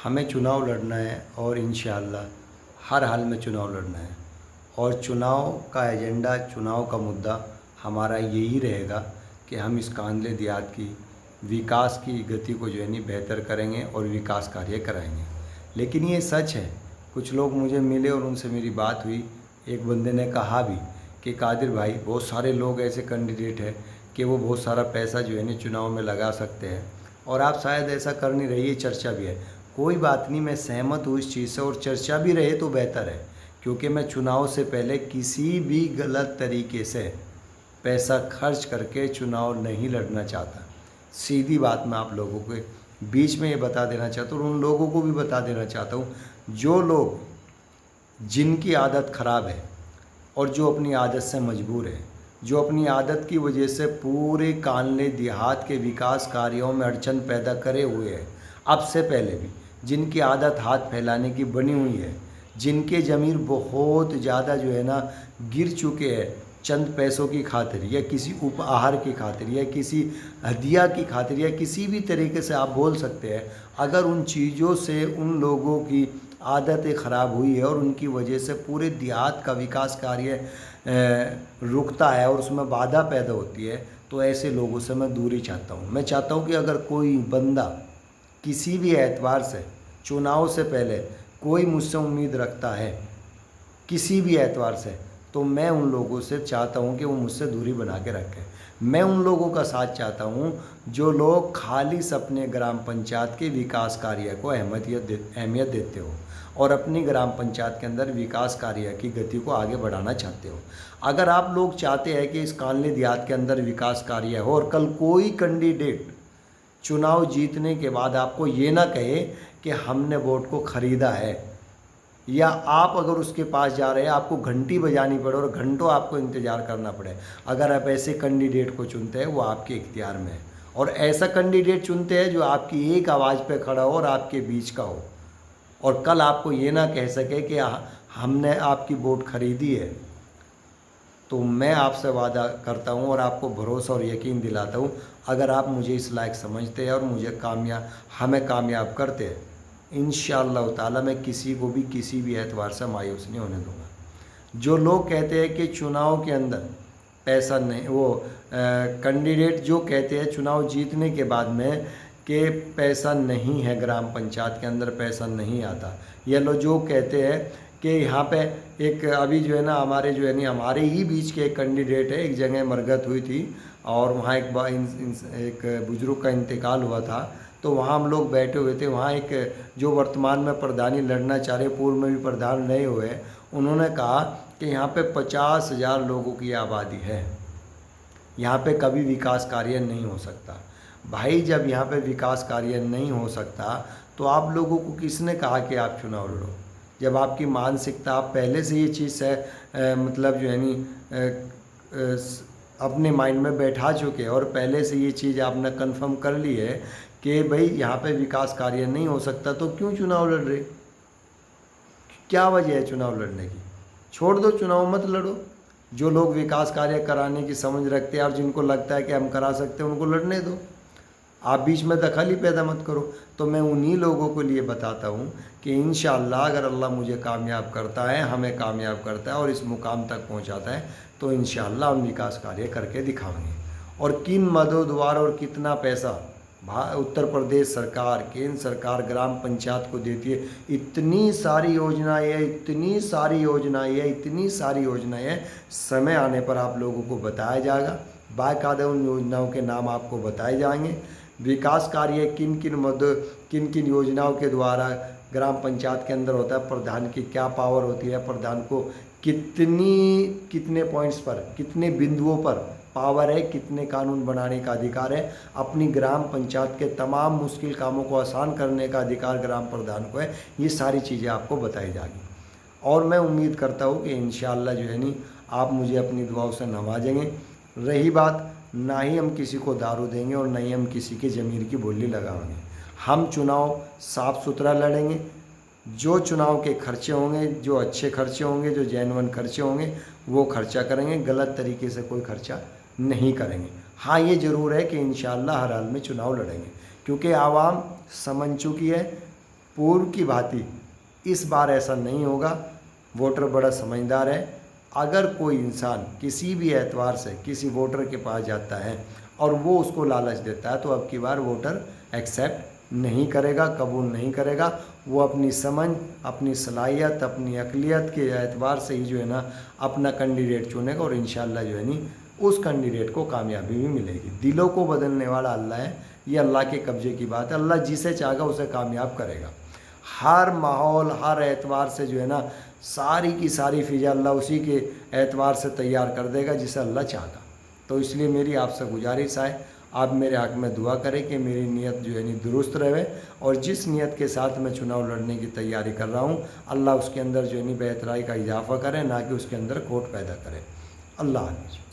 हमें चुनाव लड़ना है और इंशाअल्लाह हर हाल में चुनाव लड़ना है। और चुनाव का एजेंडा, चुनाव का मुद्दा हमारा यही रहेगा कि हम इस कांदले देहात की विकास की गति को जो है नहीं बेहतर करेंगे और विकास कार्य कराएंगे। लेकिन ये सच है, कुछ लोग मुझे मिले और उनसे मेरी बात हुई। एक बंदे ने कहा भी कि कादिर भाई, बहुत सारे लोग ऐसे कैंडिडेट हैं कि वो बहुत सारा पैसा जो है नहीं चुनाव में लगा सकते हैं और आप शायद ऐसा कर नहीं रही, चर्चा भी है। कोई बात नहीं, मैं सहमत हूँ इस चीज़ से, और चर्चा भी रहे तो बेहतर है, क्योंकि मैं चुनाव से पहले किसी भी गलत तरीके से पैसा खर्च करके चुनाव नहीं लड़ना चाहता। सीधी बात मैं आप लोगों के बीच में ये बता देना चाहता हूँ और उन लोगों को भी बता देना चाहता हूँ जो लोग, जिनकी आदत ख़राब है और जो अपनी आदत से मजबूर है, जो अपनी आदत की वजह से पूरे कानले देहात के विकास कार्यों में अड़चन पैदा करे हुए हैं, अब से पहले भी, जिनकी आदत हाथ फैलाने की बनी हुई है, जिनके ज़मीर बहुत ज़्यादा जो है ना गिर चुके हैं चंद पैसों की खातिर या किसी उपहार की खातिर या किसी हदिया की खातिर या किसी भी तरीके से आप बोल सकते हैं। अगर उन चीज़ों से उन लोगों की आदतें ख़राब हुई है और उनकी वजह से पूरे देहात का विकास कार्य रुकता है और उसमें बाधा पैदा होती है, तो ऐसे लोगों से मैं दूरी चाहता हूँ। मैं चाहता हूँ कि अगर कोई बंदा किसी भी एतबार से चुनाव से पहले कोई मुझसे उम्मीद रखता है, किसी भी एतबार से, तो मैं उन लोगों से चाहता हूं कि वो मुझसे दूरी बना के रखें। मैं उन लोगों का साथ चाहता हूं जो लोग खालिस अपने ग्राम पंचायत के विकास कार्य को अहमियत देते हो और अपनी ग्राम पंचायत के अंदर विकास कार्य की गति को आगे बढ़ाना चाहते हो। अगर आप लोग चाहते हैं कि इस कानले देहात के अंदर विकास कार्य हो और कल कोई कैंडिडेट चुनाव जीतने के बाद आपको ये ना कहे कि हमने वोट को ख़रीदा है, या आप अगर उसके पास जा रहे हैं आपको घंटी बजानी पड़े और घंटों आपको इंतज़ार करना पड़े, अगर आप ऐसे कैंडिडेट को चुनते हैं वो आपके इख्तियार में है। और ऐसा कैंडिडेट चुनते हैं जो आपकी एक आवाज़ पे खड़ा हो और आपके बीच का हो, और कल आपको ये ना कह सके कि हमने आपकी वोट खरीदी है। तो मैं आपसे वादा करता हूँ और आपको भरोसा और यकीन दिलाता हूँ, अगर आप मुझे इस लायक समझते हैं और मुझे हमें कामयाब करते हैं, इंशाअल्लाह ताला मैं किसी को भी किसी भी एतबार से मायूस नहीं होने दूँगा। जो लोग कहते हैं कि चुनाव के अंदर पैसा नहीं, वो कैंडिडेट जो कहते हैं चुनाव जीतने के बाद में कि पैसा नहीं है, ग्राम पंचायत के अंदर पैसा नहीं आता, या लोग जो कहते हैं कि यहाँ पे एक अभी जो है ना हमारे जो है नहीं हमारे ही बीच के एक कैंडिडेट है, एक जगह मरगत हुई थी और वहाँ एक बुजुर्ग का इंतकाल हुआ था, तो वहाँ हम लोग बैठे हुए थे। वहाँ एक जो वर्तमान में प्रधानी लड़ना चाह रहे, पूर्व में भी प्रधान रहे हुए, उन्होंने कहा कि यहाँ पे 50,000 लोगों की आबादी है, यहाँ पे कभी विकास कार्य नहीं हो सकता। भाई जब यहाँ पे विकास कार्य नहीं हो सकता तो आप लोगों को किसने कहा कि आप चुनाव लड़ो? जब आपकी मानसिकता, आप पहले से ये चीज़ है मतलब जो है नहीं अपने माइंड में बैठा चुके और पहले से ये चीज़ आपने कंफर्म कर ली है कि भाई यहाँ पे विकास कार्य नहीं हो सकता, तो क्यों चुनाव लड़ रहे? क्या वजह है चुनाव लड़ने की? छोड़ दो, चुनाव मत लड़ो। जो लोग विकास कार्य कराने की समझ रखते हैं और जिनको लगता है कि हम करा सकते हैं, उनको लड़ने दो। आप बीच में दखल ही पैदा मत करो। तो मैं उन्हीं लोगों को लिए बताता हूँ कि इंशाअल्लाह अगर अल्लाह मुझे कामयाब करता है, हमें कामयाब करता है और इस मुकाम तक पहुँचाता है, तो इंशाअल्लाह हम विकास कार्य करके दिखाएंगे। और किन मदों द्वारा और कितना पैसा उत्तर प्रदेश सरकार, केंद्र सरकार ग्राम पंचायत को देती है, इतनी सारी योजनाएं हैं, इतनी सारी योजनाएं हैं, इतनी सारी योजनाएं हैं, समय आने पर आप लोगों को बताया जाएगा। बाकायदा उन योजनाओं के नाम आपको बताए जाएंगे। विकास कार्य किन किन योजनाओं के द्वारा ग्राम पंचायत के अंदर होता है, प्रधान की क्या पावर होती है, प्रधान को कितने पॉइंट्स पर, कितने बिंदुओं पर पावर है, कितने कानून बनाने का अधिकार है, अपनी ग्राम पंचायत के तमाम मुश्किल कामों को आसान करने का अधिकार ग्राम प्रधान को है। ये सारी चीज़ें आपको बताई जाएगी और मैं उम्मीद करता हूँ कि इंशाअल्लाह जो है नहीं आप मुझे अपनी दुआओं से नवाजेंगे। रही बात, ना ही हम किसी को दारू देंगे और ना ही हम किसी के ज़मीर की बोली लगाएंगे। हम चुनाव साफ़ सुथरा लड़ेंगे। जो चुनाव के खर्चे होंगे, जो अच्छे खर्चे होंगे, जो जेन्युइन खर्चे होंगे, वो खर्चा करेंगे। गलत तरीके से कोई खर्चा नहीं करेंगे। हाँ, ये ज़रूर है कि इंशाअल्लाह हर हाल में चुनाव लड़ेंगे, क्योंकि आवाम समझ चुकी है। पूर्व की भांति इस बार ऐसा नहीं होगा। वोटर बड़ा समझदार है। अगर कोई इंसान किसी भी एतबार से किसी वोटर के पास जाता है और वो उसको लालच देता है तो अब की बार वोटर एक्सेप्ट नहीं करेगा, कबूल नहीं करेगा। वो अपनी समझ, अपनी सलाहियत, अपनी अक़लियत के एतबार से ही जो है ना अपना कैंडिडेट चुनेगा और इंशाअल्लाह जो है नी उस कैंडिडेट को कामयाबी भी मिलेगी। दिलों को बदलने वाला अल्लाह है, ये अल्लाह के कब्जे की बात है। अल्लाह जिसे चाहेगा उसे कामयाब करेगा। हर माहौल, हर एतबार से जो है ना सारी की सारी फ़िज़ा अल्लाह उसी के एतबार से तैयार कर देगा जिसे अल्लाह चाहता। तो इसलिए मेरी आपसे गुजारिश है, आप मेरे हक़ में दुआ करें कि मेरी नीयत जो है नी दुरुस्त रहे और जिस नीयत के साथ मैं चुनाव लड़ने की तैयारी कर रहा हूँ अल्लाह उसके अंदर जो है नी बेहतराई का इजाफ़ा करे, ना कि उसके अंदर खोट पैदा करे। अल्लाह हाफ़िज़।